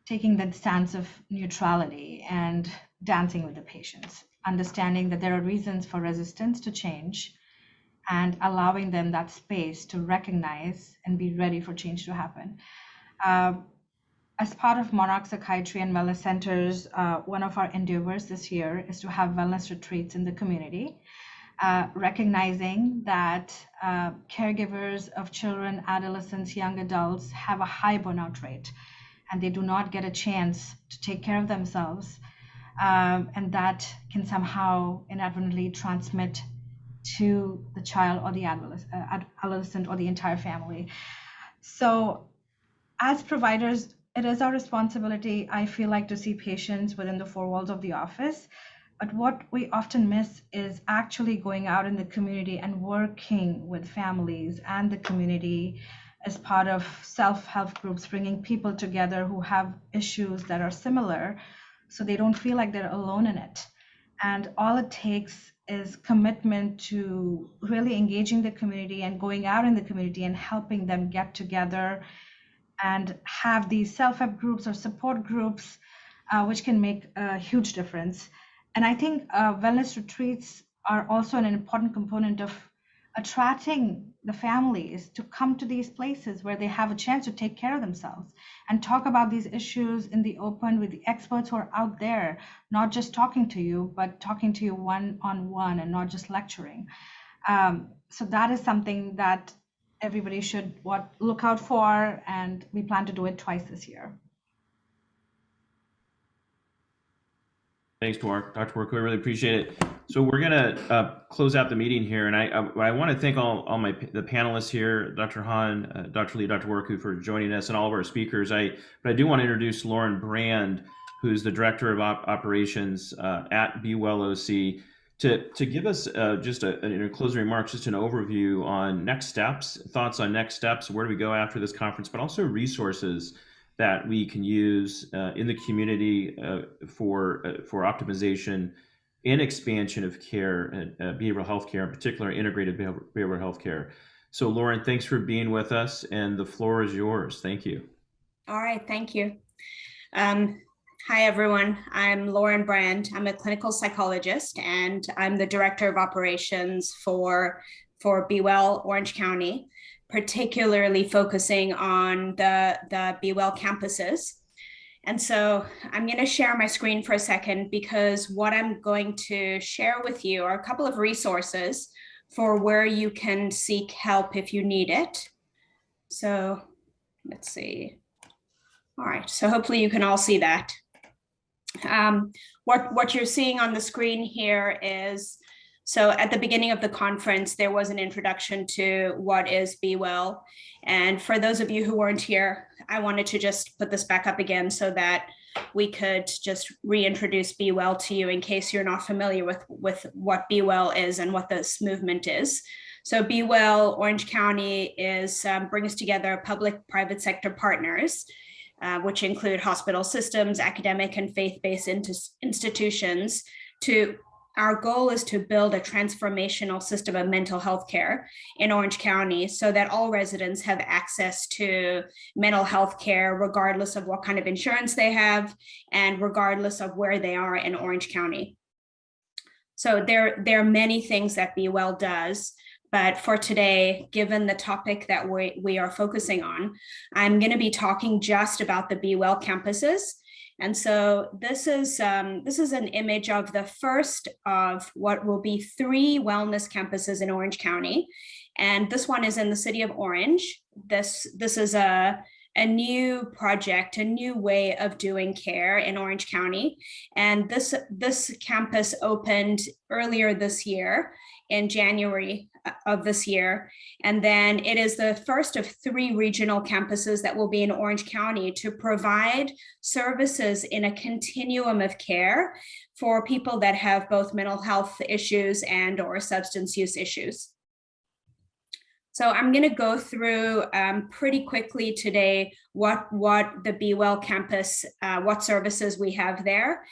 taking that stance of neutrality and dancing with the patients, understanding that there are reasons for resistance to change, and allowing them that space to recognize and be ready for change to happen. As part of Monarch Psychiatry and Wellness Centers, one of our endeavors this year is to have wellness retreats in the community, recognizing that caregivers of children, adolescents, young adults have a high burnout rate, and they do not get a chance to take care of themselves. And that can somehow inadvertently transmit to the child or the adolescent or the entire family. So as providers, it is our responsibility, I feel like, to see patients within the four walls of the office. But what we often miss is actually going out in the community and working with families and the community as part of self-help groups, bringing people together who have issues that are similar so they don't feel like they're alone in it. And all it takes is commitment to really engaging the community and going out in the community and helping them get together and have these self-help groups or support groups, which can make a huge difference. And I think wellness retreats are also an important component of attracting the families to come to these places where they have a chance to take care of themselves and talk about these issues in the open with the experts who are out there, not just talking to you, but talking to you one-on-one and not just lecturing. So that is something that everybody should look out for, and we plan to do it twice this year. Thanks, Dr. Work. I really appreciate it. So we're going to close out the meeting here, and I want to thank all the panelists here, Dr. Han, Dr. Lee, Dr. Worku, for joining us, and all of our speakers. But I do want to introduce Lauren Brand, who's the Director of Operations at Be Well OC, to give us just in a closing remarks, just an overview on next steps, thoughts on next steps, where do we go after this conference, but also resources that we can use in the community for optimization and expansion of care and behavioral health care, in particular integrated behavioral health care. So Lauren, thanks for being with us, and the floor is yours. Thank you. All right, thank you. Hi, everyone. I'm Lauren Brand. I'm a clinical psychologist, and I'm the Director of Operations for Be Well Orange County, particularly focusing on the Be Well campuses. And so I'm going to share my screen for a second, because what I'm going to share with you are a couple of resources for where you can seek help if you need it. So let's see. All right, so hopefully you can all see that. What you're seeing on the screen here is, so at the beginning of the conference, there was an introduction to what is Be Well. And for those of you who weren't here, I wanted to just put this back up again so that we could just reintroduce Be Well to you in case you're not familiar with what Be Well is and what this movement is. So Be Well Orange County brings together public-private sector partners, which include hospital systems, academic and faith-based institutions. Our goal is to build a transformational system of mental health care in Orange County so that all residents have access to mental health care, regardless of what kind of insurance they have and regardless of where they are in Orange County. So there are many things that Be Well does. But for today, given the topic that we are focusing on, I'm going to be talking just about the Be Well campuses. And so this is an image of the first of what will be 3 wellness campuses in Orange County. And this one is in the city of Orange. This is a new project, a new way of doing care in Orange County. And this campus opened earlier this year, in January of this year. And then it is the first of 3 regional campuses that will be in Orange County to provide services in a continuum of care for people that have both mental health issues and or substance use issues. So I'm going to go through pretty quickly today what the Be Well campus, what services we have there.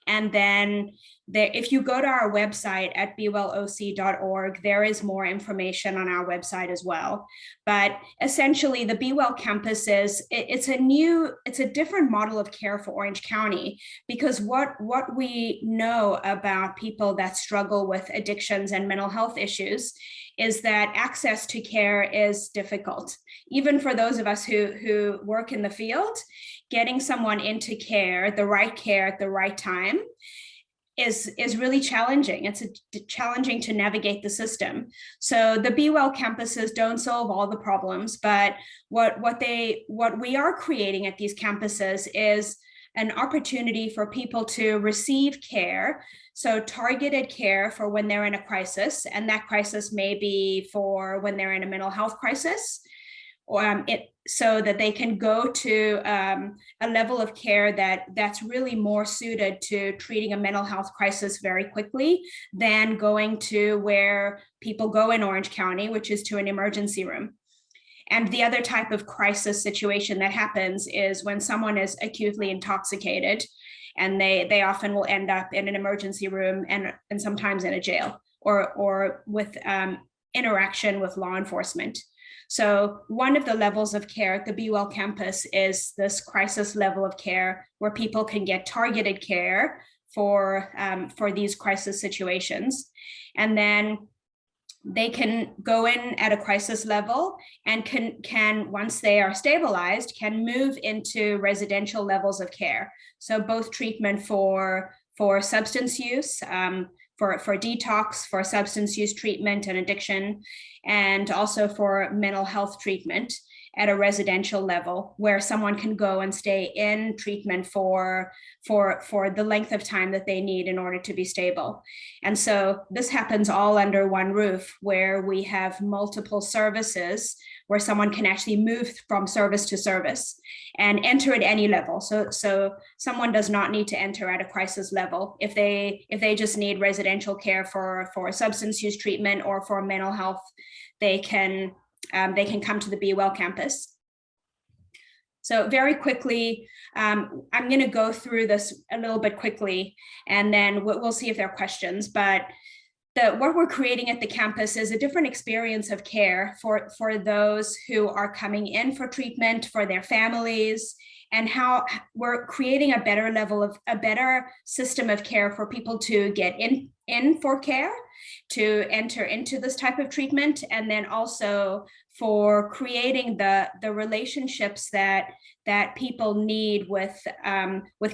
And then if you go to our website at beweloc.org, there is more information on our website as well. But essentially, the Be Well campus it's a different model of care for Orange County, because what we know about people that struggle with addictions and mental health issues is that access to care is difficult. Even for those of us who work in the field, getting someone into care, the right care at the right time, is really challenging. It's challenging to navigate the system. So the Be Well campuses don't solve all the problems, but what we are creating at these campuses is an opportunity for people to receive care. So targeted care for when they're in a crisis, and that crisis may be for when they're in a mental health crisis, so that they can go to a level of care that's really more suited to treating a mental health crisis very quickly than going to where people go in Orange County, which is to an emergency room. And the other type of crisis situation that happens is when someone is acutely intoxicated, and they often will end up in an emergency room and sometimes in a jail or with interaction with law enforcement. So one of the levels of care at the Be Well campus is this crisis level of care where people can get targeted care for these crisis situations. And then they can go in at a crisis level and can once they are stabilized, can move into residential levels of care. So both treatment for substance use, for detox, for substance use treatment and addiction, and also for mental health treatment at a residential level where someone can go and stay in treatment for the length of time that they need in order to be stable. And so this happens all under one roof, where we have multiple services where someone can actually move from service to service and enter at any level. So someone does not need to enter at a crisis level. If they just need residential care for substance use treatment or for mental health, they can come to the Be Well campus. So very quickly, I'm going to go through this a little bit quickly, and then we'll see if there are questions. But what we're creating at the campus is a different experience of care for those who are coming in for treatment, for their families, and how we're creating a better system of care for people to get in for care, to enter into this type of treatment, and then also for creating the relationships that people need with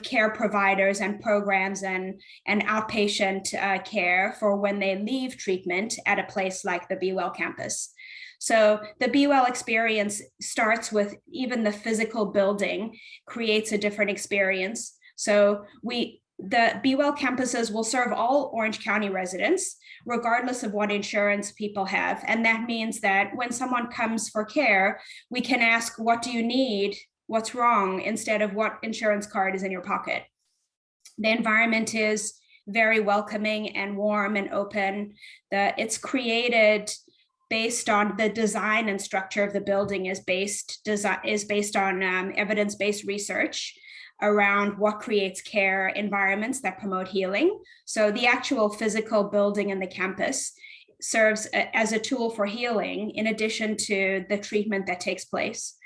care providers and programs and outpatient care for when they leave treatment at a place like the Be Well campus. So the Be Well experience starts with even the physical building creates a different experience. So the Be Well campuses will serve all Orange County residents, regardless of what insurance people have. And that means that when someone comes for care, we can ask, what do you need? What's wrong? Instead of what insurance card is in your pocket. The environment is very welcoming and warm and open. It's created based on the design and structure of the building is based on evidence-based research around what creates care environments that promote healing. So the actual physical building in the campus serves as a tool for healing in addition to the treatment that takes place.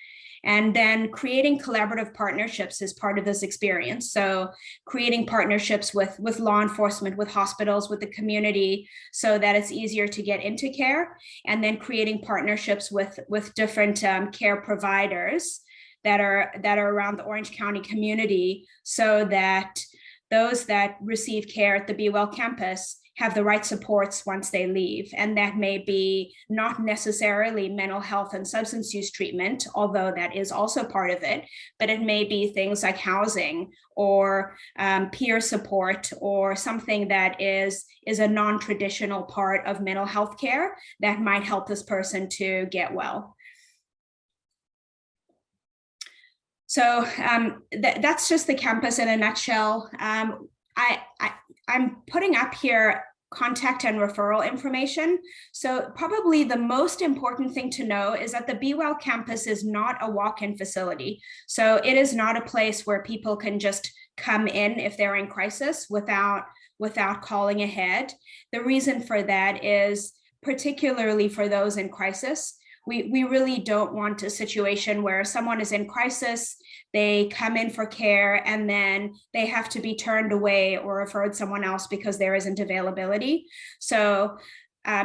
And then creating collaborative partnerships is part of this experience. So creating partnerships with law enforcement, with hospitals, with the community, so that it's easier to get into care. And then creating partnerships with different care providers that are around the Orange County community, so that those that receive care at the Be Well campus have the right supports once they leave. And that may be not necessarily mental health and substance use treatment, although that is also part of it, but it may be things like housing or peer support, or something that is a non-traditional part of mental health care that might help this person to get well. So that's just the campus in a nutshell. I'm putting up here contact and referral information. So probably the most important thing to know is that the Be Well campus is not a walk-in facility. So it is not a place where people can just come in if they're in crisis without calling ahead. The reason for that is, particularly for those in crisis, we really don't want a situation where someone is in crisis, they come in for care, and then they have to be turned away or referred someone else because there isn't availability. So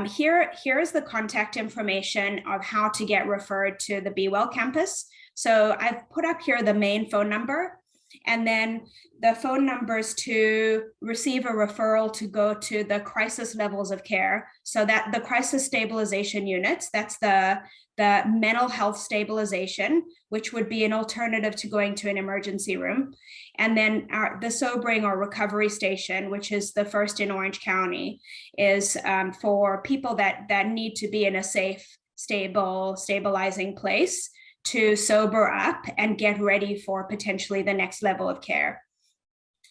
here is the contact information of how to get referred to the Be Well campus. So I've put up here the main phone number, and then the phone numbers to receive a referral to go to the crisis levels of care. So that the crisis stabilization units, that's the mental health stabilization, which would be an alternative to going to an emergency room. And then the sobering or recovery station, which is the first in Orange County, is for people that need to be in a safe, stable, stabilizing place to sober up and get ready for potentially the next level of care.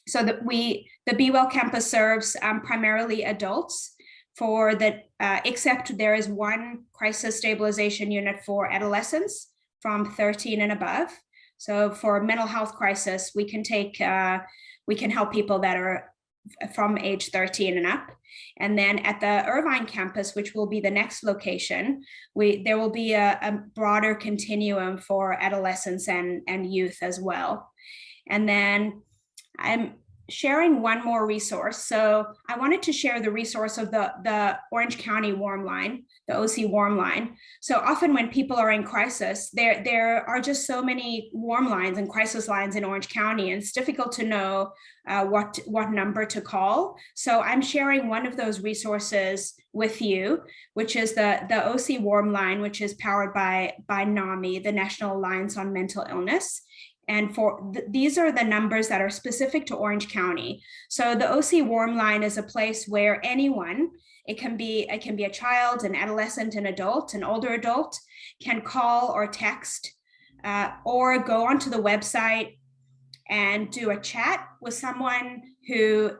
So that the Be Well campus serves primarily adults, for the except there is one crisis stabilization unit for adolescents from 13 and above. So for mental health crisis, we can help people that are from age 13 and up. And then at the Irvine campus, which will be the next location, there will be a broader continuum for adolescents and youth as well. And then I'm sharing one more resource. So I wanted to share the resource of the Orange County Warm Line, the OC Warm Line. So often when people are in crisis, there are just so many warm lines and crisis lines in Orange County, and it's difficult to know what number to call. So I'm sharing one of those resources with you, which is the OC Warm Line, which is powered by NAMI, the National Alliance on Mental Illness. And these are the numbers that are specific to Orange County. So the OC Warm Line is a place where anyone, it can be a child, an adolescent, an adult, an older adult, can call or text or go onto the website and do a chat with someone who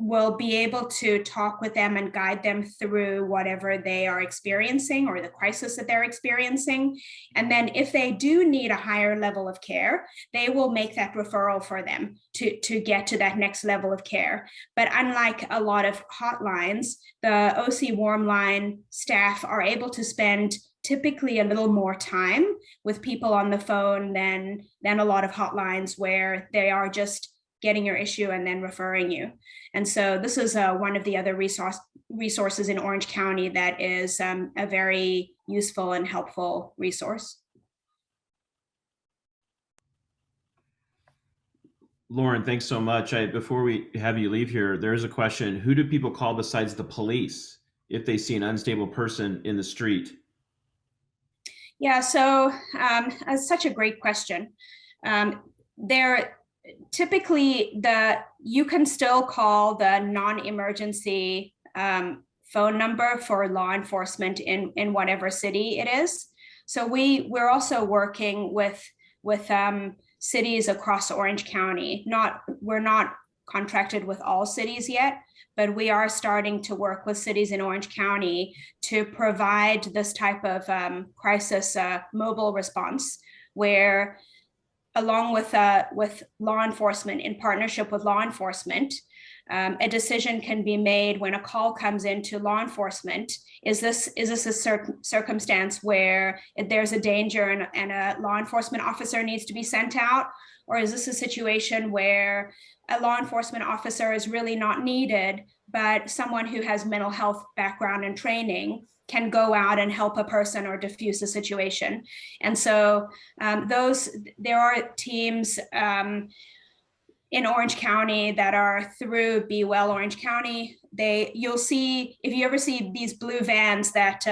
will be able to talk with them and guide them through whatever they are experiencing or the crisis that they're experiencing. And then if they do need a higher level of care, they will make that referral for them to get to that next level of care. But unlike a lot of hotlines, the OC Warm Line staff are able to spend typically a little more time with people on the phone than a lot of hotlines where they are just getting your issue and then referring you. And so this is one of the other resources in Orange County that is a very useful and helpful resource. Lauren, thanks so much. Before we have you leave here, there's a question. Who do people call besides the police if they see an unstable person in the street? Yeah, so that's such a great question. Typically, you can still call the non-emergency phone number for law enforcement in whatever city it is. So we're also working with cities across Orange County. We're not contracted with all cities yet, but we are starting to work with cities in Orange County to provide this type of crisis mobile response, where along with law enforcement, in partnership with law enforcement, a decision can be made when a call comes into law enforcement. Is this a certain circumstance where there's a danger and a law enforcement officer needs to be sent out? Or is this a situation where a law enforcement officer is really not needed, but someone who has mental health background and training can go out and help a person or diffuse the situation? And so there are teams in Orange County that are through Be Well Orange County. You'll see, if you ever see these blue vans that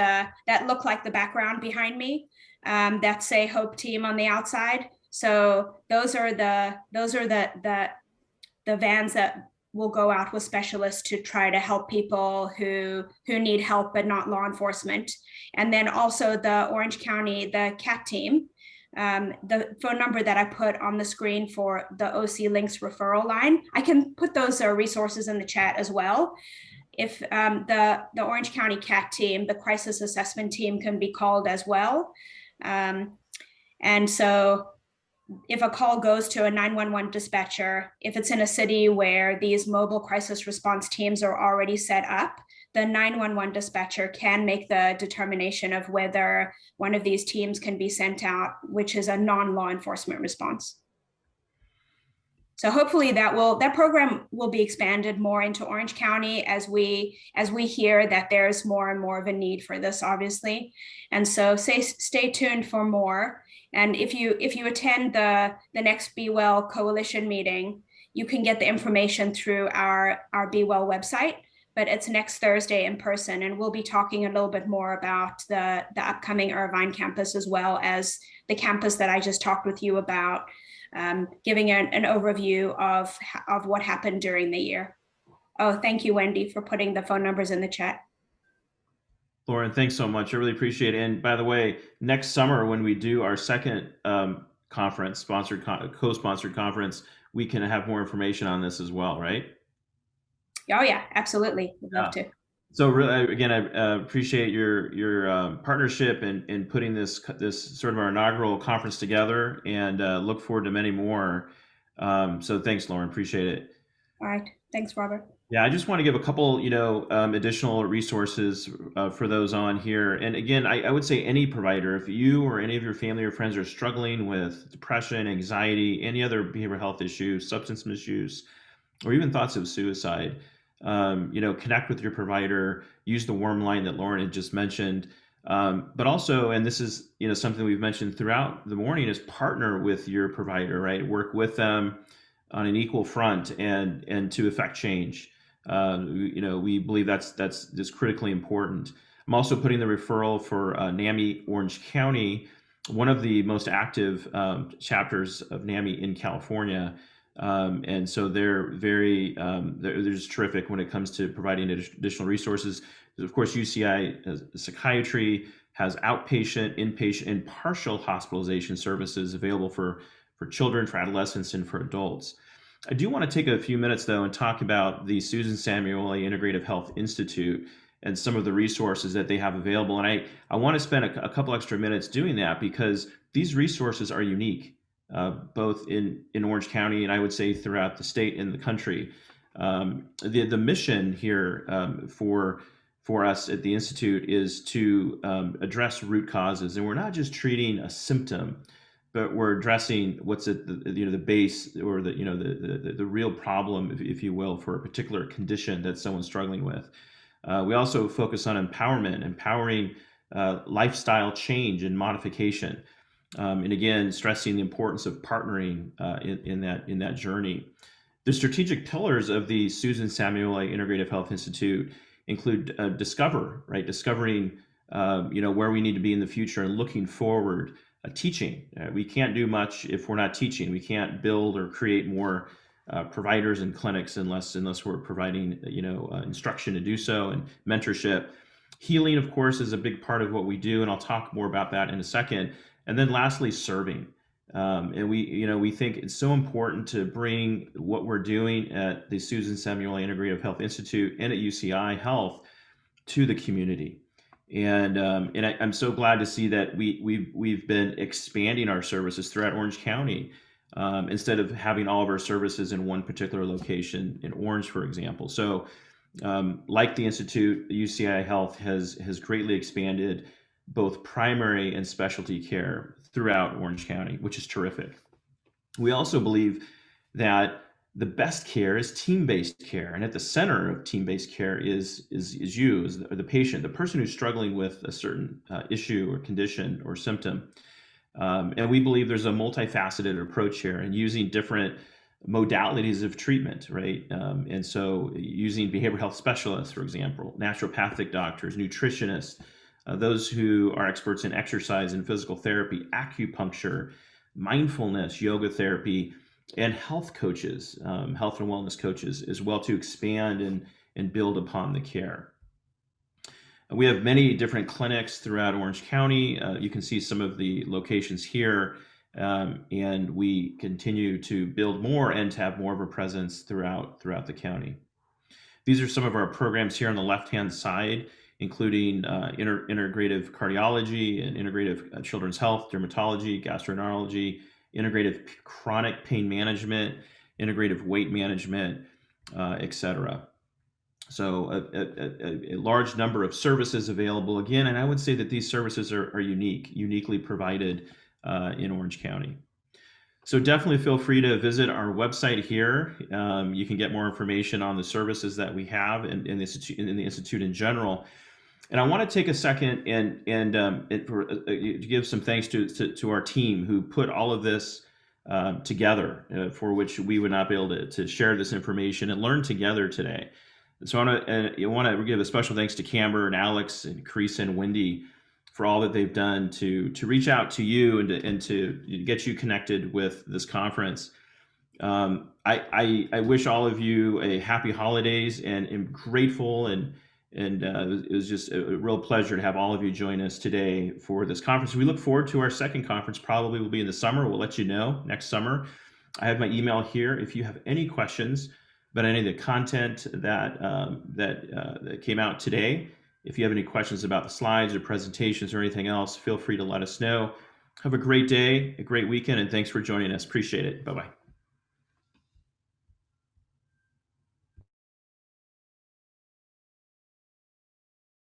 look like the background behind me, that say Hope Team on the outside. So those are the vans that will go out with specialists to try to help people who need help but not law enforcement. And then also the Orange County, the CAT team, the phone number that I put on the screen for the OC Links referral line, I can put those resources in the chat as well. If the Orange County CAT team, the crisis assessment team, can be called as well. And so if a call goes to a 911 dispatcher, if it's in a city where these mobile crisis response teams are already set up, the 911 dispatcher can make the determination of whether one of these teams can be sent out, which is a non-law enforcement response. So hopefully that program will be expanded more into Orange County as we hear that there's more and more of a need for this, obviously. And so stay tuned for more. And if you attend the next Be Well Coalition meeting, you can get the information through our Be Well website, but it's next Thursday in person. And we'll be talking a little bit more about the upcoming Irvine campus, as well as the campus that I just talked with you about, giving an overview of what happened during the year. Oh, thank you, Wendy, for putting the phone numbers in the chat. Lauren, thanks so much. I really appreciate it. And by the way, next summer when we do our second conference, co-sponsored conference, we can have more information on this as well, right? Oh yeah, absolutely. Would love to. So really, again, I appreciate your partnership in putting this sort of our inaugural conference together, and look forward to many more. So thanks, Lauren. Appreciate it. All right. Thanks, Robert. Yeah, I just want to give a couple, additional resources for those on here. And again, I would say any provider, if you or any of your family or friends are struggling with depression, anxiety, any other behavioral health issues, substance misuse, or even thoughts of suicide, connect with your provider, use the warm line that Lauren had just mentioned. But also, and this is, something we've mentioned throughout the morning, is partner with your provider, right? Work with them on an equal front and to affect change. We believe that's just critically important. I'm also putting the referral for NAMI Orange County, one of the most active chapters of NAMI in California. And so they're they're just terrific when it comes to providing additional resources. Of course, UCI Psychiatry has outpatient, inpatient, and partial hospitalization services available for children, for adolescents, and for adults. I do want to take a few minutes, though, and talk about the Susan Samueli Integrative Health Institute and some of the resources that they have available. And I want to spend a couple extra minutes doing that because these resources are unique, both in Orange County and I would say throughout the state and the country. The mission here for us at the Institute is to address root causes. And we're not just treating a symptom, but we're addressing what's at the base, or the real problem, if you will, for a particular condition that someone's struggling with. We also focus on empowering lifestyle change and modification, and again, stressing the importance of partnering in that journey. The strategic pillars of the Susan Samueli Integrative Health Institute include discovering where we need to be in the future and looking forward. Teaching. We can't do much if we're not teaching. We can't build or create more providers and clinics unless we're providing instruction to do so, and mentorship. Healing, of course, is a big part of what we do, and I'll talk more about that in a second. And then lastly, serving. And we think it's so important to bring what we're doing at the Susan Samueli Integrative Health Institute and at UCI Health to the community. And I'm so glad to see that we've been expanding our services throughout Orange County, instead of having all of our services in one particular location in Orange, for example. So, like the Institute, UCI Health has greatly expanded both primary and specialty care throughout Orange County, which is terrific. We also believe that the best care is team-based care, and at the center of team-based care is you, is the patient, the person who's struggling with a certain issue or condition or symptom. And we believe there's a multifaceted approach here, and using different modalities of treatment, right? And so using behavioral health specialists, for example, naturopathic doctors, nutritionists, those who are experts in exercise and physical therapy, acupuncture, mindfulness, yoga therapy, and health coaches, health and wellness coaches as well, to expand and build upon the care. We have many different clinics throughout Orange County. You can see some of the locations here, and we continue to build more and to have more of a presence throughout the county. These are some of our programs here on the left-hand side, including integrative cardiology and integrative children's health, dermatology, gastroenterology, integrative chronic pain management, integrative weight management, etc. So a large number of services available again, and I would say that these services are uniquely provided in Orange County. So definitely feel free to visit our website here. You can get more information on the services that we have in the Institute in general. And I want to take a second and give some thanks to our team who put all of this together, for which we would not be able to share this information and learn together today. So I want to give a special thanks to Camber and Alex and Chris and Wendy for all that they've done to reach out to you and to get you connected with this conference. I wish all of you a happy holidays, and am grateful and it was just a real pleasure to have all of you join us today for this conference. We look forward to our second conference. Probably will be in the summer. We'll let you know next summer. I have my email here. If you have any questions about any of the content that came out today, if you have any questions about the slides or presentations or anything else, feel free to let us know. Have a great day, a great weekend, and thanks for joining us. Appreciate it. Bye-bye.